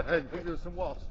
think there's some wasps.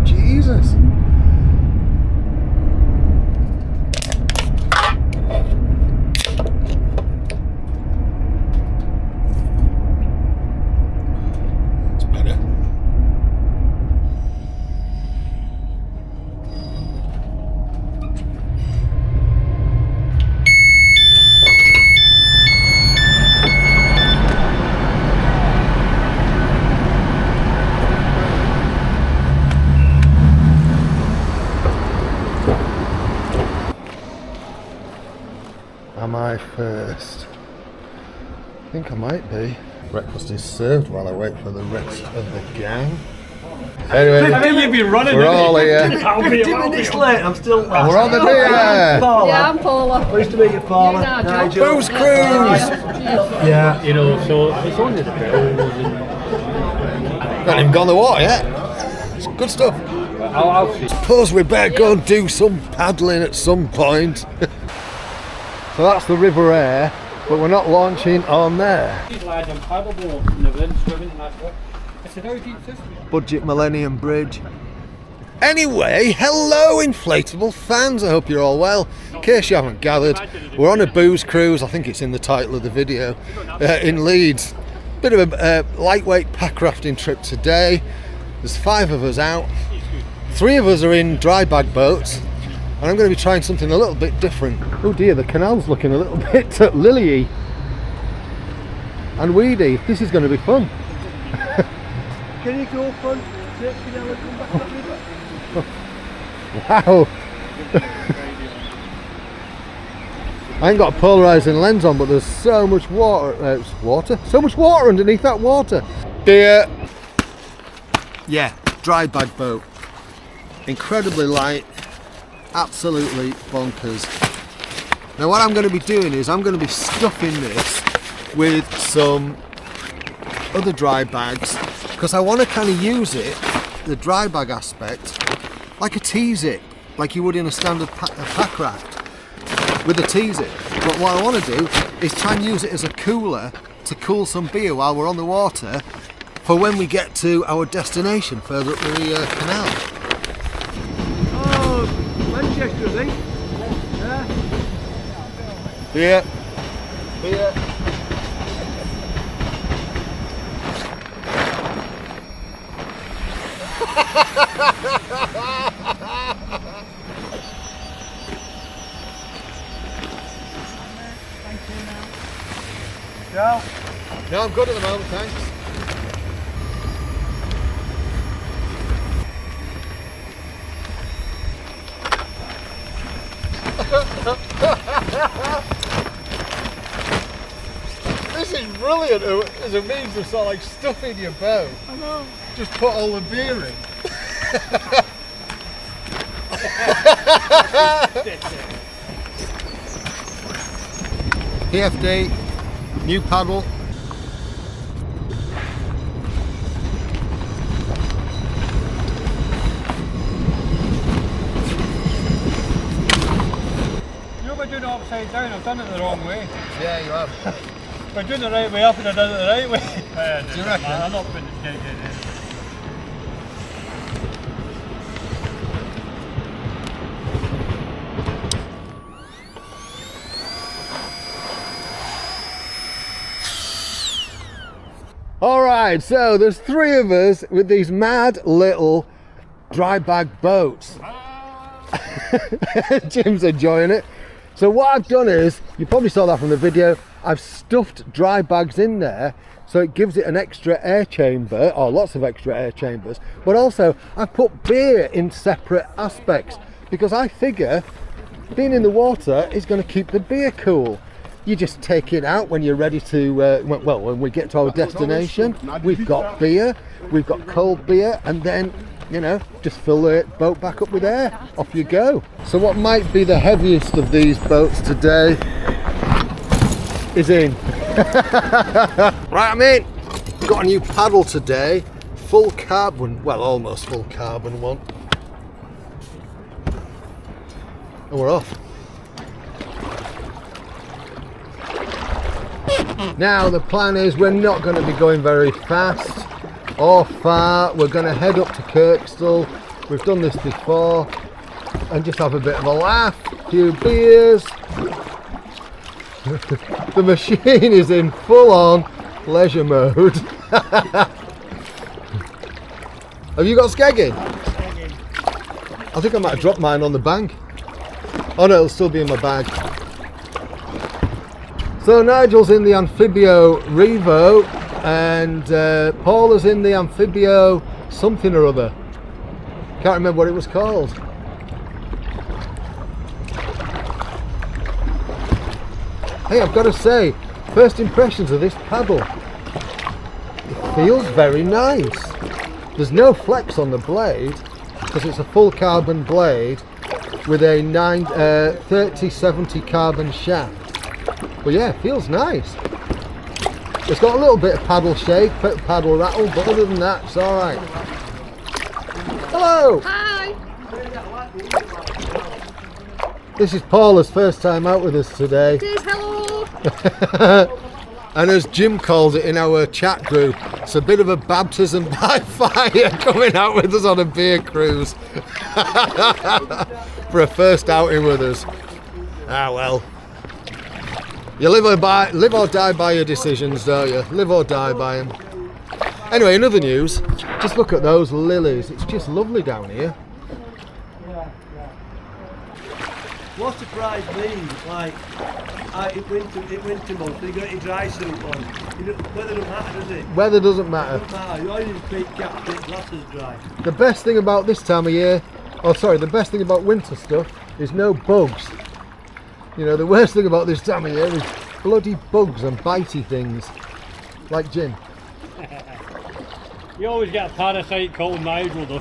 Jesus. It's better. Am I first? I think I might be. Breakfast is served while I wait for the rest of the gang. Anyway, I think you've been running. we're all here. 15 minutes late, I'm still last. We're on the beer. Paula. Yeah, I'm Paula. Pleased to meet you, Paula. Nigel. Booze cruise. Yeah. You know, so it's only the bills and Not even gone the water yet. It's good stuff. I'll see. Suppose we better go and do some paddling at some point. So that's the River Aire, but we're not launching on there. These lads on paddleboard and they've been swimming and that's what. I said, how deep is this? Budget Millennium Bridge. Anyway, hello inflatable fans, I hope you're all well. In case you haven't gathered, we're on a booze cruise, I think it's in the title of the video, in Leeds. Bit of a lightweight pack rafting trip today. There's 5 of us out. 3 of us are in dry bag boats, and I'm going to be trying something a little bit different. Oh dear, the canal's looking a little bit lily-y and weedy. This is going to be fun. Can you go front, take you down and come back up river? Wow. I ain't got a polarising lens on, but there's so much water, so much water underneath that water. Dear. Yeah, dry bag boat. Incredibly light, absolutely bonkers. Now what I'm going to be doing is I'm going to be stuffing this with some other dry bags, because I want to kind of use it, the dry bag aspect, like a tease-it, like you would in a standard pack raft with a tease-it. But what I want to do is try and use it as a cooler to cool some beer while we're on the water for when we get to our destination further up the canal. Oh, Manchester, I think. Yeah. Beer. Yeah. No, I'm good at the moment, thanks. This is brilliant as a means of sort of like stuffing your boat. I know. Just put all the beer in. PFD, new paddle. You know by doing it upside down, I've done it the wrong way. Yeah, you have. By doing it the right way up and I've done it the right way. Do you reckon? I'm not putting it down. Alright, so there's 3 of us with these mad little dry bag boats. Jim's enjoying it. So what I've done is, you probably saw that from the video, I've stuffed dry bags in there so it gives it an extra air chamber, or lots of extra air chambers, but also I've put beer in separate aspects because I figure being in the water is going to keep the beer cool. You just take it out when you're ready to, well, when we get to our destination, we've got beer, we've got cold beer, and then, you know, just fill the boat back up with air, off you go. So what might be the heaviest of these boats today is in. Right, I'm in. Got a new paddle today, full carbon, well, almost full carbon one. And we're off. Now the plan is we're not going to be going very fast or far. We're going to head up to Kirkstall. We've done this before, and just have a bit of a laugh, a few beers. The machine is in full-on leisure mode. Have you got skegging? I think I might have dropped mine on the bank. Oh no, it'll still be in my bag. So Nigel's in the Amphibio Revo, and Paula's in the Amphibio something or other. Can't remember what it was called. Hey, I've got to say, first impressions of this paddle. It feels very nice. There's no flex on the blade because it's a full carbon blade with a 3070 carbon shaft. But yeah, it feels nice. It's got a little bit of paddle shake, paddle rattle, but other than that, it's alright. Hello! Hi! This is Paula's first time out with us today. It is, hello! And as Jim called it in our chat group, it's a bit of a baptism by fire coming out with us on a beer cruise. For a first outing with us. Ah well. You live or die by your decisions, don't you? Live or die by them. Anyway, in other news, just look at those lilies. It's just lovely down here. What surprised me, like, it winter months, you got your dry suit on. Weather doesn't matter, does it? Weather doesn't matter. Doesn't matter. You always keep cap, keep glasses dry. The best thing about this time of year, the best thing about winter stuff is no bugs. You know, the worst thing about this time of year is bloody bugs and bitey things. Like Jim. You always get a parasite called Nigel, though.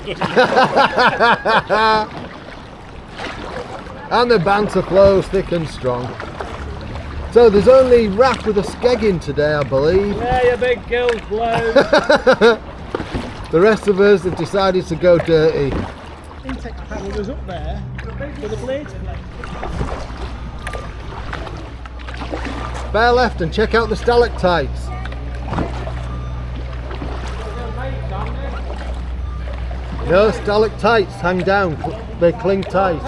And the banter flows thick and strong. So there's only Raph with a skegging today, I believe. Yeah, you big gills blow. The rest of us have decided to go dirty. Intake panel goes up there with the blades. Bear left and check out the stalactites. No, stalactites hang down, they cling tight.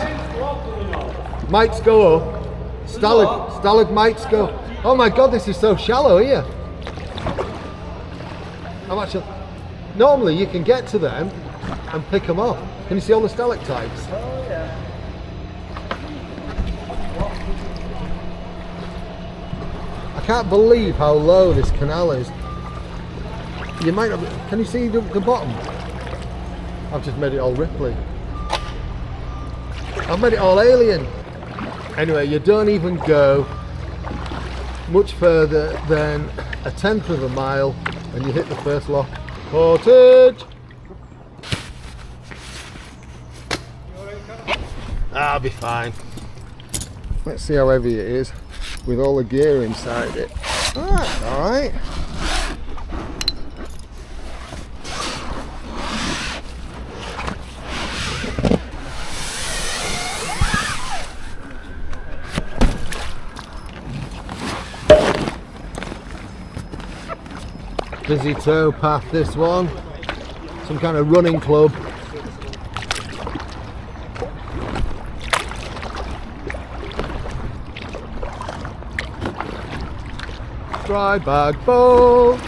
Mites go up, stalagmites go. Oh my god, this is so shallow here. Normally you can get to them and pick them off. Can you see all the stalactites? Oh yeah. I can't believe how low this canal is. You might not, can you see the bottom? I've just made it all ripply. I've made it all alien. Anyway, you don't even go much further than 1/10 of a mile and you hit the first lock. Portage! I'll be fine. Let's see how heavy it is with all the gear inside it. Alright. Busy tow path, this one. Some kind of running club. Dry bag boats.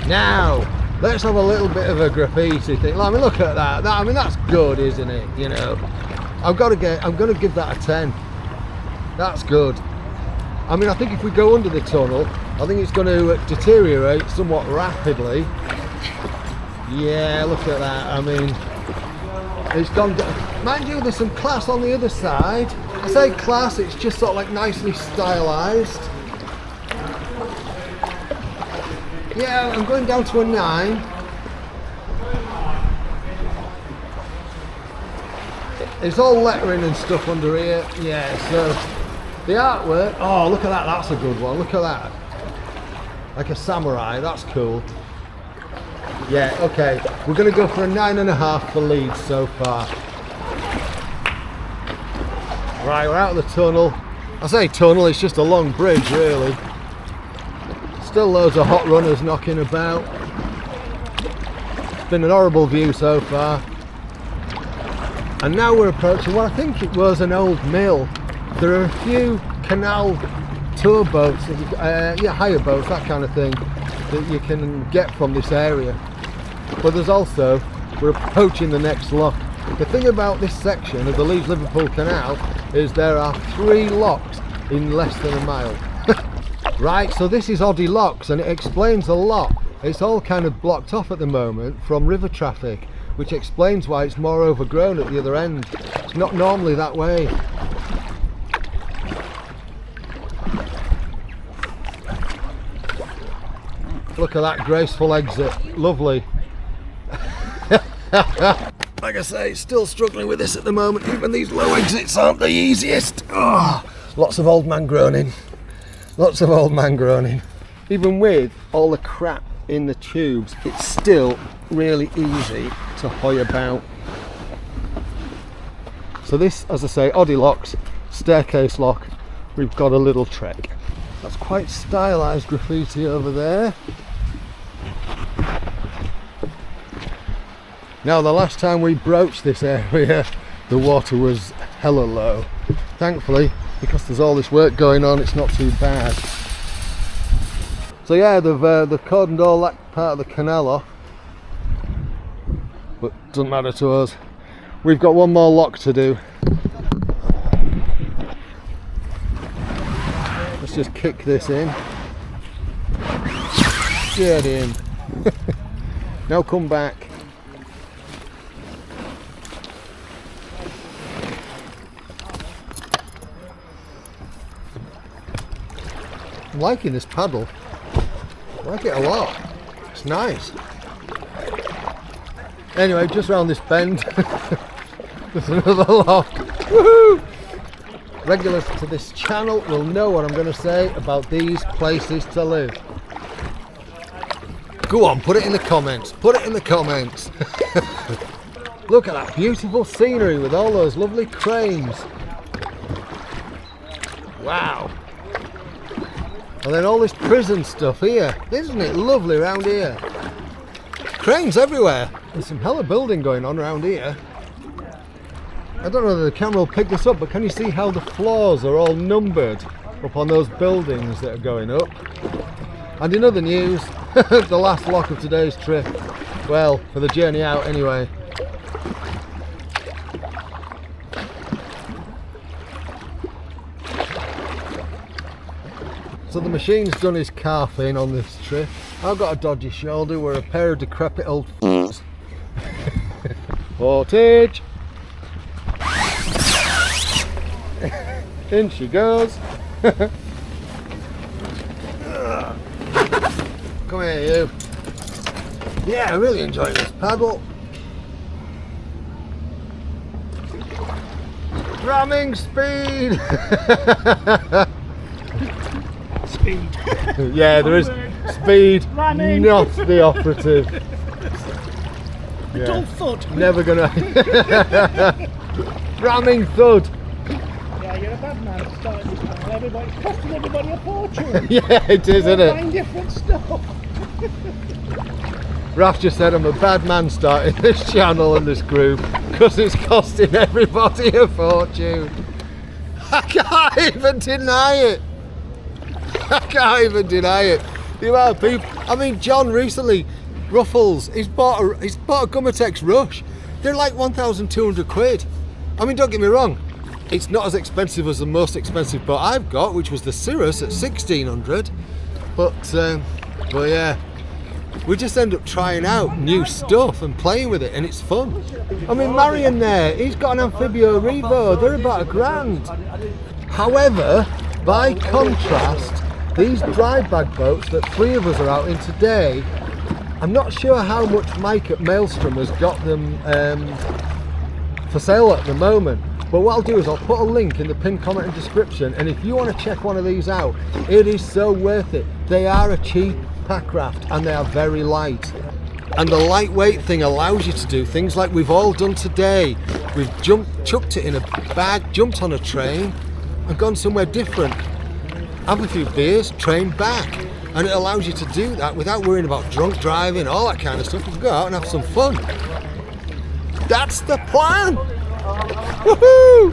Now, let's have a little bit of a graffiti thing. I mean, look at that. I mean, that's good, isn't it? You know, I'm gonna give that a 10. That's good. I mean, I think if we go under the tunnel, I think it's going to deteriorate somewhat rapidly. Yeah, look at that. I mean, it's gone down. Mind you, there's some class on the other side. I say class, it's just sort of like nicely stylised. Yeah, I'm going down to a 9. It's all lettering and stuff under here. Yeah, so the artwork, oh look at that, that's a good one. Look at that. Like a samurai, that's cool. Yeah, okay. We're gonna go for a 9.5 for Leeds so far. Right, we're out of the tunnel. I say tunnel, it's just a long bridge really. Still loads of hot runners knocking about. It's been an horrible view so far. And now we're approaching what I think it was an old mill. There are a few canal tour boats, yeah, hire boats, that kind of thing, that you can get from this area. But there's also, we're approaching the next lock. The thing about this section of the Leeds-Liverpool Canal is there are 3 locks in less than a mile. Right, so this is Oddie Locks and it explains a lot. It's all kind of blocked off at the moment from river traffic, which explains why it's more overgrown at the other end. It's not normally that way. Look at that graceful exit, lovely. Like I say, still struggling with this at the moment. Even these low exits aren't the easiest. Oh, lots of old man groaning. Lots of old man groaning. Even with all the crap in the tubes, it's still really easy to hoy about. So this, as I say, Oddie Locks, staircase lock, we've got a little trek. That's quite stylised graffiti over there. Now the last time we broached this area, the water was hella low. Thankfully, because there's all this work going on, it's not too bad. So yeah, they've cordoned all that part of the canal off, but doesn't matter to us. We've got one more lock to do. Let's just kick this in. Get in. Now come back. I'm liking this paddle. I like it a lot. It's nice. Anyway, just round this bend, there's another lock. Woohoo! Regulars to this channel will know what I'm going to say about these places to live. Go on, put it in the comments. Put it in the comments. Look at that beautiful scenery with all those lovely cranes. Wow. And then all this prison stuff here. Isn't it lovely around here? Cranes everywhere. There's some hella building going on around here. I don't know whether the camera will pick this up, but can you see how the floors are all numbered up on those buildings that are going up? And in other news, the last lock of today's trip. Well, for the journey out anyway. So the machine's done his calf in on this trip. I've got a dodgy shoulder, we're a pair of decrepit old f***s. Voltage! In she goes. Come here you. Yeah, I really enjoy this paddle. Ramming speed! Speed. Yeah, there is speed, Ramming. not the operative. The dull thud. Never gonna. Ramming thud. Yeah, you're a bad man starting this channel. It's costing everybody a fortune. Yeah, it is, isn't Buying it? different stuff. Raf just said I'm a bad man starting this channel and this group because it's costing everybody a fortune. I can't even deny it. I can't even deny it. The amount of people. I mean, John recently, Ruffles, he's bought a Gumatex Rush. They're like 1,200 quid. I mean, don't get me wrong. it's not as expensive as the most expensive boat I've got, which was the Cirrus at 1600. But yeah, we just end up trying out new stuff and playing with it, and it's fun. I mean, Marion there, he's got an Amphibio Revo. They're about £1,000. However, by contrast, these dry bag boats that 3 of us are out in today, I'm not sure how much Mike at Maelstrom has got them for sale at the moment. But what I'll do is I'll put a link in the pinned comment and description, and if you want to check one of these out, it is so worth it. They are a cheap packraft and they are very light. And the lightweight thing allows you to do things like we've all done today. We've chucked it in a bag, jumped on a train and gone somewhere different. Have a few beers, train back. And it allows you to do that without worrying about drunk driving, all that kind of stuff. You can go out and have some fun. That's the plan! Woohoo!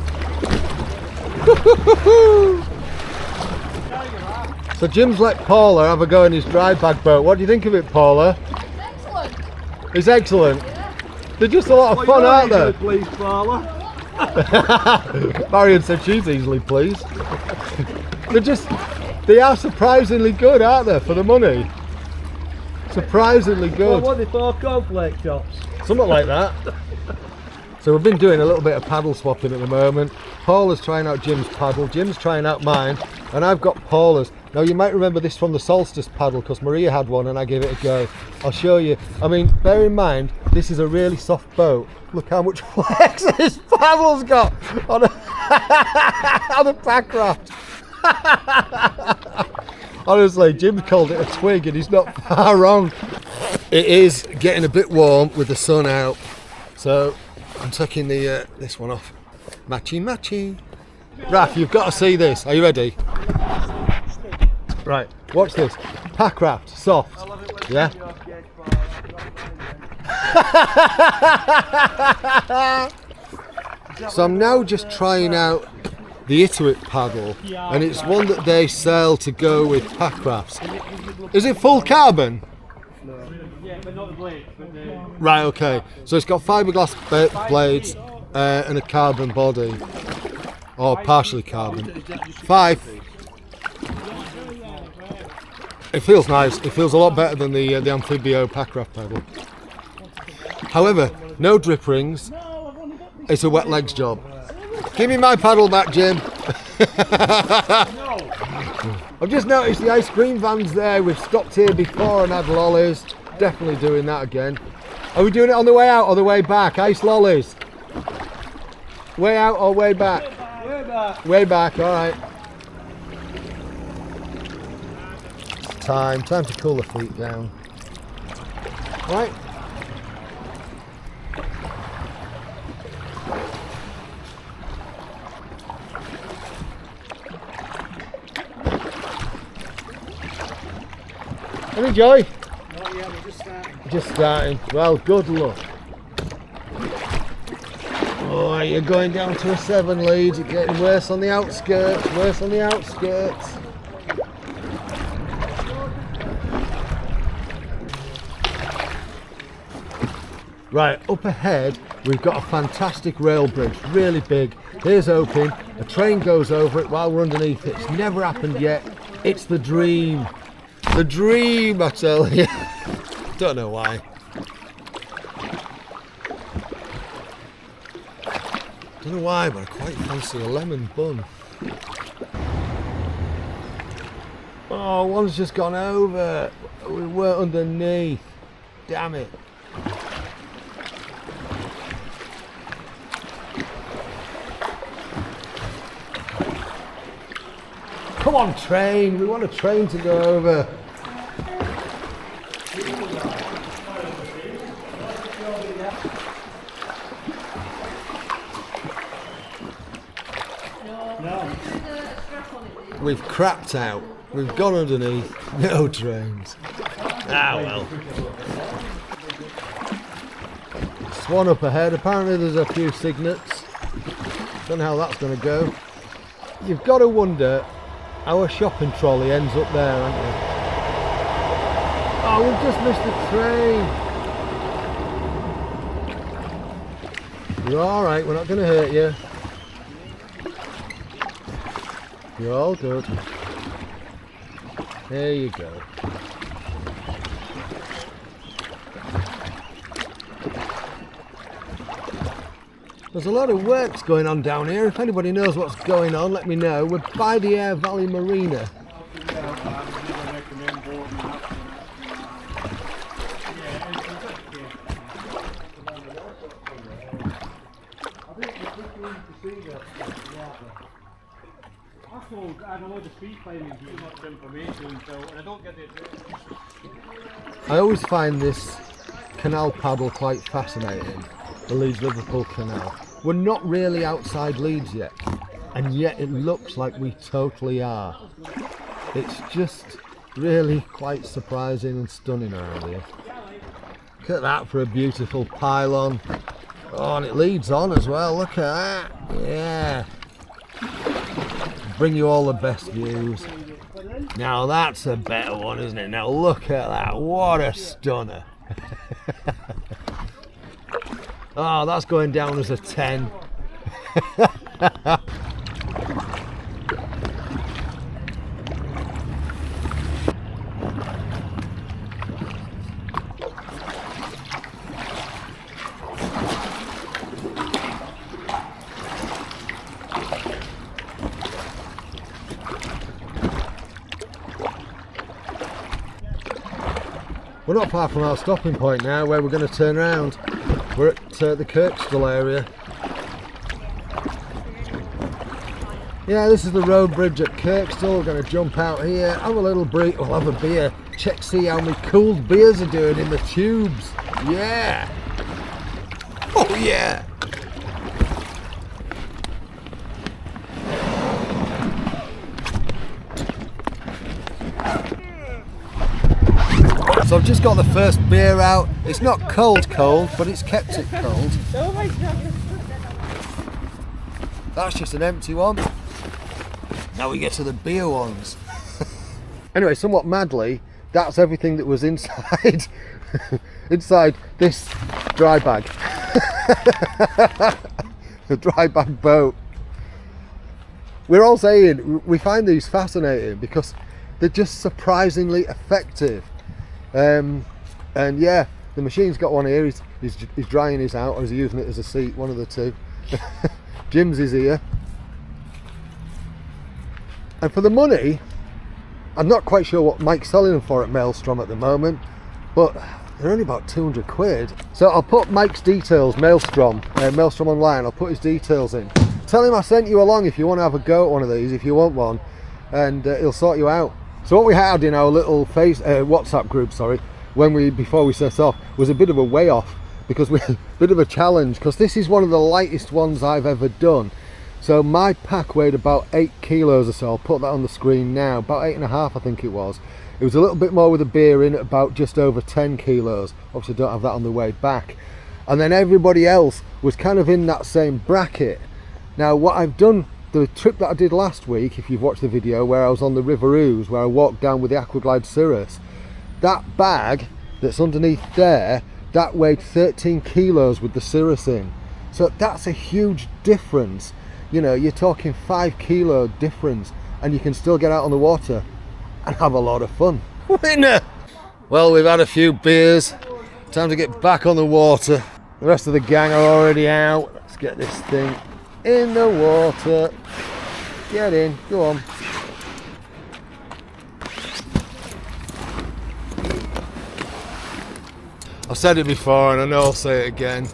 Woohoo! So Jim's let Paula have a go in his dry bag boat. What do you think of it, Paula? Excellent. It's excellent. They're just a lot of fun, aren't they? Please, Paula. Marion said she's easily pleased. They are surprisingly good, aren't they, for the money? Surprisingly good. What are they for, cornflake chops? Something like that. So we've been doing a little bit of paddle swapping at the moment. Paula's trying out Jim's paddle, Jim's trying out mine, and I've got Paula's. Now you might remember this from the Solstice paddle because Maria had one and I gave it a go. I'll show you. I mean, bear in mind, this is a really soft boat. Look how much flex this paddle's got on a, on a packraft. Honestly, Jim called it a twig and he's not far wrong. It is getting a bit warm with the sun out, so I'm taking the this one off. Matchy matchy. Raph, you've got to see this. Are you ready? Right, watch this. Packraft, soft. Yeah? So I'm now just trying out the Ituit paddle, and it's one that they sell to go with packrafts. Is it full carbon? No. Yeah, but not the blades. Right, okay. So it's got fiberglass blades and a carbon body, or partially carbon. 5. It feels nice. It feels a lot better than the Amphibio Packraft paddle. However, no drip rings. It's a wet legs job. Give me my paddle back, Jim. I've just noticed the ice cream van's there. We've stopped here before and had lollies. Definitely doing that again. Are we doing it on the way out or the way back? Ice lollies. Way out or way back? Way back. Way back, alright. Time to cool the feet down. Right. Any joy? Not yet, we're just starting. Just starting. Well, good luck. Oh, you're going down to a 7 lead. You're getting worse on the outskirts. Worse on the outskirts. Right, up ahead we've got a fantastic rail bridge, really big. Here's open, a train goes over it while we're underneath it. It's never happened yet. It's the dream. The dream, I tell you. Don't know why. Don't know why, but I quite fancy a lemon bun. Oh, one's just gone over. We weren't underneath. Damn it. Come on, train. We want a train to go over. We've crapped out. We've gone underneath. No trains. Ah, well. Swan up ahead. Apparently there's a few signets. Don't know how that's going to go. You've got to wonder how a shopping trolley ends up there, haven't you? Oh, we've just missed the train. You're alright, we're not going to hurt you. You're all good. There you go. There's a lot of works going on down here. If anybody knows what's going on, let me know. We're by the Air Valley Marina. I always find this canal paddle quite fascinating, the Leeds-Liverpool Canal. We're not really outside Leeds yet, and yet it looks like we totally are. It's just really quite surprising and stunning around here. Look at that for a beautiful pylon. Oh, and it leads on as well, look at that. Yeah. Bring you all the best views. Now that's a better one, isn't it? Now look at that, what a stunner. Oh, that's going down as a 10. We're not far from our stopping point now, where we're going to turn around. We're at the Kirkstall area. Yeah, this is the road bridge at Kirkstall. We're going to jump out here, have a little break, we'll have a beer. Check, see how many cooled beers are doing in the tubes. Yeah! Oh yeah! So I've just got the first beer out. It's not cold, but it's kept it cold. That's just an empty one. Now we get to the beer ones. Anyway, somewhat madly, that's everything that was inside inside this dry bag. The dry bag boat. We're all saying we find these fascinating because they're just surprisingly effective. And yeah, the machine's got one here. He's drying his out, or is he using it as a seat? One of the two. Jim's is here. And for the money, I'm not quite sure what Mike's selling them for at Maelstrom at the moment, but they're only about 200 quid. So I'll put Mike's details, Maelstrom online, I'll put his details in. Tell him I sent you along if you want to have a go at one of these, if you want one, and he'll sort you out. So what we had in our little WhatsApp group, before we set off, was a bit of a way off, because we had a bit of a challenge, because this is one of the lightest ones I've ever done. So my pack weighed about 8 kilos or so. I'll put that on the screen now, about 8.5 I think it was. It was a little bit more with the beer in, at about just over 10 kilos. Obviously don't have that on the way back. And then everybody else was kind of in that same bracket. Now what I've done, the trip that I did last week, if you've watched the video where I was on the River Ouse, where I walked down with the Aquaglide Cirrus, that bag that's underneath there, that weighed 13 kilos with the Cirrus in. So that's a huge difference. You know, you're talking 5 kilo difference, and you can still get out on the water and have a lot of fun. Winner! Well, we've had a few beers. Time to get back on the water. The rest of the gang are already out. Let's get this thing in the water. Get in, go on. I've said it before and I know I'll say it again.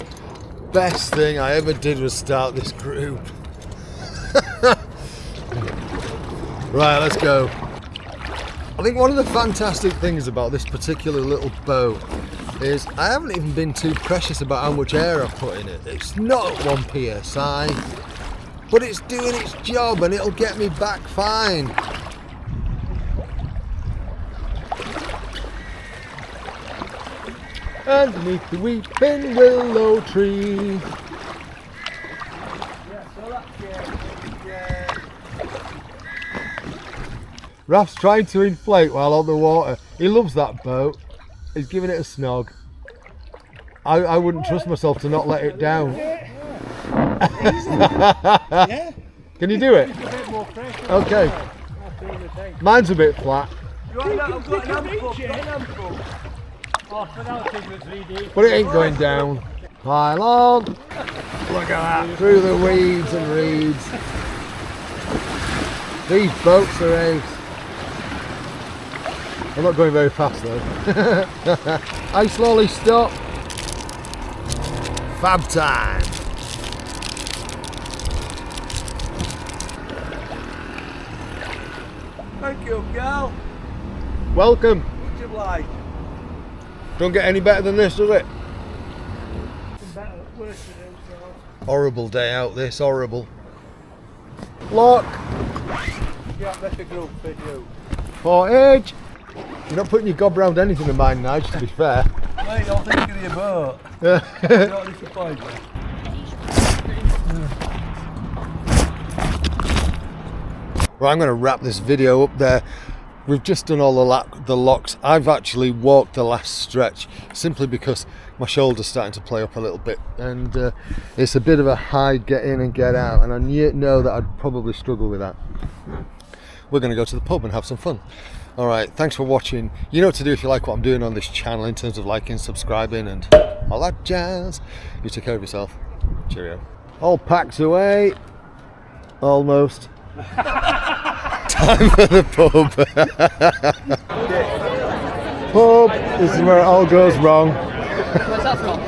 Best thing I ever did was start this group. Right, let's go. I think one of the fantastic things about this particular little boat is I haven't even been too precious about how much air I've put in it. It's not at 1 psi, but it's doing its job and it'll get me back fine. Underneath the weeping willow tree. Raf's trying to inflate while on the water. He loves that boat. He's giving it a snog. I wouldn't trust myself to not let it down. Yeah. Can you do it? It's a bit more pressure. Okay. That's the only thing. Mine's a bit flat, I've got an handful. I've got an handful. Oh, but that'll take you 3D. but it ain't going down. Pile on. Look at that. Through the weeds and reeds. These boats are ace. I'm not going very fast though. I slowly stop. Fab time. Thank you, girl. Welcome. Much obliged. Don't get any better than this, does it? Better, worse to do, so. Horrible day out this, horrible. Lock. Yeah, that's a group video. For age. You're not putting your gob round anything of mine now, just to be fair. Mate, I'm thinking of your boat. You're not disappointed. Right, I'm going to wrap this video up there. We've just done all the locks. I've actually walked the last stretch simply because my shoulder's starting to play up a little bit, and it's a bit of a high get in and get out, and I know that I'd probably struggle with that. We're going to go to the pub and have some fun. All right, thanks for watching. You know what to do if you like what I'm doing on this channel in terms of liking, subscribing and all that jazz. You take care of yourself. Cheerio. All packed away. Almost. Time for the pub. Pub, this is where it all goes wrong. Where's that from?